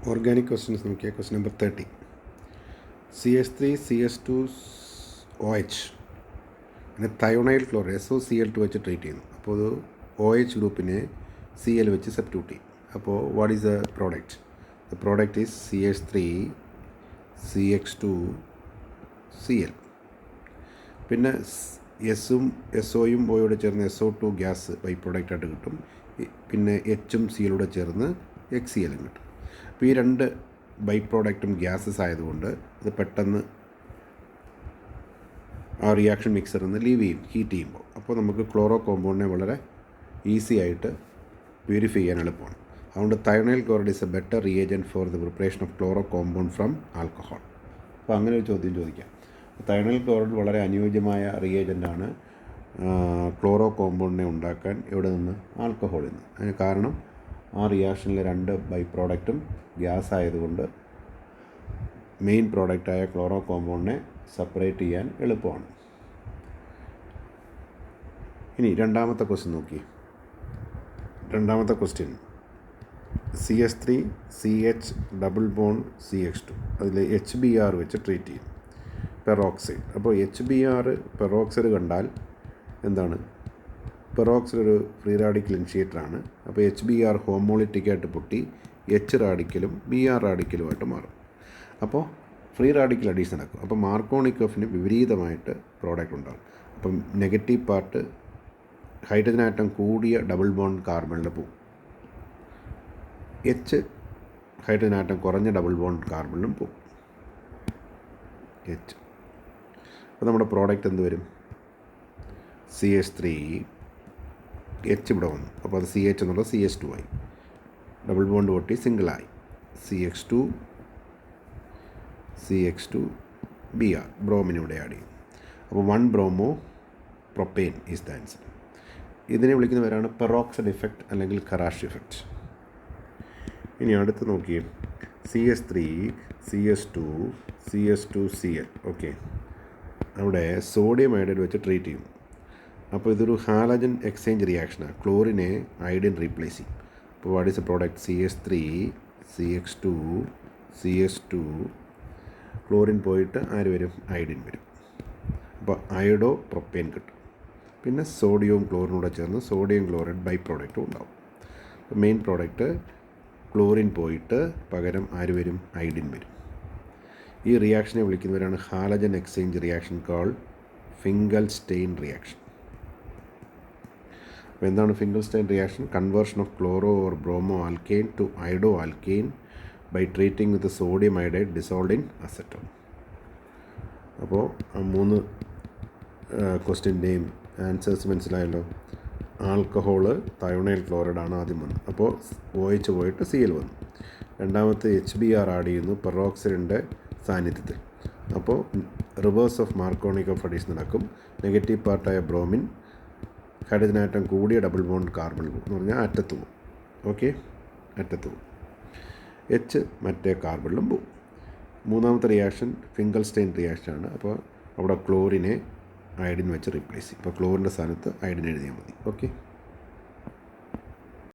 Organic questions നോക്കിയാൽ question number 30. CH3 CH2 OH പിന്നെ thionyl chloride SOCl2 വെച്ച് treat ചെയ്യുന്നു. അപ്പോൾ അത് OH ഗ്രൂപ്പിനെ Cl വെച്ച് സബ്സ്റ്റിറ്റ്യൂട്ട് ചെയ്യും. അപ്പോൾ what is the product? The product is CH3 CH2 Cl. പിന്നെ എസും SOയും Oയോടെ ചേർന്ന് SO2 ഗ്യാസ് ബൈ പ്രോഡക്റ്റായിട്ട് കിട്ടും. പിന്നെ എച്ചും സിയിലൂടെ ചേർന്ന് HCl കിട്ടും. അപ്പോൾ ഈ രണ്ട് ബൈ പ്രോഡക്റ്റും ഗ്യാസസ് ആയതുകൊണ്ട് അത് പെട്ടെന്ന് ആ റിയാക്ഷൻ മിക്സറിൽ നിന്ന് ലീവ് ചെയ്യും ഹീറ്റ് ചെയ്യുമ്പോൾ. അപ്പോൾ നമുക്ക് ക്ലോറോ കോമ്പൗണ്ടിനെ വളരെ ഈസി ആയിട്ട് പ്യൂരിഫൈ ചെയ്യാൻ എളുപ്പമാണ്. അതുകൊണ്ട് thionyl chloride is a better reagent for the preparation of chloro compound from alcohol. അപ്പോൾ അങ്ങനെ ഒരു ചോദ്യം ചോദിക്കാം. തയോണൈൽ ക്ലോറൈഡ് വളരെ അനുയോജ്യമായ റിയേജൻ്റാണ് ക്ലോറോ കോമ്പൗണ്ടിനെ ഉണ്ടാക്കാൻ. എവിടെ നിന്ന്? ആൽക്കഹോളിൽ നിന്ന്. അതിന് കാരണം ആ റിയാക്ഷനിലെ രണ്ട് ബൈ പ്രോഡക്റ്റും ഗ്യാസ് ആയതുകൊണ്ട് മെയിൻ പ്രോഡക്റ്റായ ക്ലോറോ കോമ്പൗണ്ടിനെ സെപ്പറേറ്റ് ചെയ്യാൻ എളുപ്പമാണ്. ഇനി രണ്ടാമത്തെ ക്വസ്റ്റ്യൻ നോക്കി. രണ്ടാമത്തെ question CH3 CH double bond CH2 അതിൽ HBr വെച്ച് ട്രീറ്റ് ചെയ്യും. പെറോക്സൈഡ്. അപ്പോൾ HBr പെറോക്സൈഡ് കണ്ടാൽ എന്താണ്? പെറോക്സൈഡ് ഒരു ഫ്രീ റാഡിക്കൽ ഇനിഷ്യേറ്ററാണ്. അപ്പോൾ HBr ഹോമോളിറ്റിക്കായിട്ട് പൊട്ടി H റാഡിക്കലും Br റാഡിക്കലുമായിട്ട് മാറും. അപ്പോൾ ഫ്രീ റാഡിക്കൽ അഡീഷൻ നടക്കും. അപ്പോൾ മാർക്കോണിക്കോഫിന് വിപരീതമായിട്ട് പ്രോഡക്റ്റ് ഉണ്ടാകും. അപ്പം നെഗറ്റീവ് പാർട്ട് ഹൈഡ്രജൻ ആറ്റം കൂടിയ ഡബിൾ ബോണ്ട് കാർബണിൽ പോകും. H ഹൈഡ്രജൻ ആറ്റം കുറഞ്ഞ ഡബിൾ ബോണ്ട് കാർബണിലും പോകും. H. അപ്പോൾ നമ്മുടെ പ്രോഡക്റ്റ് എന്ത് വരും? CH3 H ഇവിടെ വന്നു. അപ്പോൾ അത് CH എന്നുള്ളത് CH2 ആയി. ഡബിൾ ബോണ്ട് പൊട്ടി സിംഗിളായി. CH2 Br ബ്രോമിൻ ഇവിടെ ആഡ് ചെയ്യും. അപ്പോൾ 1 bromo propane is the answer. ഇതിനെ വിളിക്കുന്നവരാണ് പെറോക്സൈഡ് ഇഫക്റ്റ് അല്ലെങ്കിൽ കറാഷ് ഇഫക്റ്റ്. ഇനി അടുത്ത് നോക്കിയേ. CH3 CH2 Cl. ഓക്കെ, അവിടെ സോഡിയം അയോഡൈഡ് വെച്ച് ട്രീറ്റ് ചെയ്യും. അപ്പോൾ ഇതൊരു ഹാലജൻ എക്സ്ചേഞ്ച് റിയാക്ഷനാണ്. ക്ലോറിനെ അയോഡിൻ റീപ്ലേസ് ചെയ്യും. അപ്പോൾ what is A product? CH3 CH2 chlorine പോയിട്ട് ആര് വരും? അയോഡിൻ വരും. അപ്പോൾ അയോഡോ പ്രൊപ്പെയിൻ കിട്ടും. പിന്നെ സോഡിയവും ക്ലോറിനൂടെ ചേർന്ന് സോഡിയം ക്ലോറൈഡ് ബൈ പ്രോഡക്റ്റും ഉണ്ടാവും. മെയിൻ പ്രോഡക്റ്റ് ക്ലോറിൻ പോയിട്ട് പകരം ആര് വരും? അയോഡിൻ വരും. ഈ റിയാക്ഷനെ വിളിക്കുന്നവരാണ് halogen exchange reaction called Finkelstein reaction. അപ്പോൾ എന്താണ് Finkelstein reaction? Conversion of chloro or bromo alkane to iodo alkane by treating with sodium iodide dissolved in acetone. അപ്പോൾ ആ മൂന്ന് ക്വസ്റ്റ്യൻ്റെയും ആൻസേഴ്സ് മനസ്സിലായല്ലോ. ആൽക്കഹോള് തയോണൈൽ ക്ലോറൈഡ് ആണ് ആദ്യം വന്നത്. അപ്പോൾ OH പോയിട്ട് Cl വന്നു. രണ്ടാമത്തെ HBr ആഡ് ചെയ്യുന്നു പെറോക്സൈഡിൻ്റെ സാന്നിധ്യത്തിൽ. അപ്പോൾ റിവേഴ്സ് ഓഫ് മാർക്കോണിക്കോഫ് അഡീഷൻ നടക്കും. നെഗറ്റീവ് പാർട്ടായ ബ്രോമിൻ ഹൈഡ്രജൻ ആറ്റം കൂടിയ ഡബിൾ ബോണ്ട് കാർബൺ എന്ന് പറഞ്ഞാൽ അറ്റത്ത് പോകും. ഓക്കെ, അറ്റത്ത് പോകും. H മറ്റേ കാർബണിലും പോകും. മൂന്നാമത്തെ റിയാക്ഷൻ ഫിംഗൽസ്റ്റെയിൻ റിയാക്ഷനാണ്. അപ്പോൾ അവിടെ ക്ലോറിനെ അയോഡിൻ വെച്ച് റീപ്ലേസ് ചെയ്യും. അപ്പോൾ ക്ലോറിൻ്റെ സ്ഥാനത്ത് അയോഡിൻ എഴുതിയാൽ മതി. ഓക്കെ.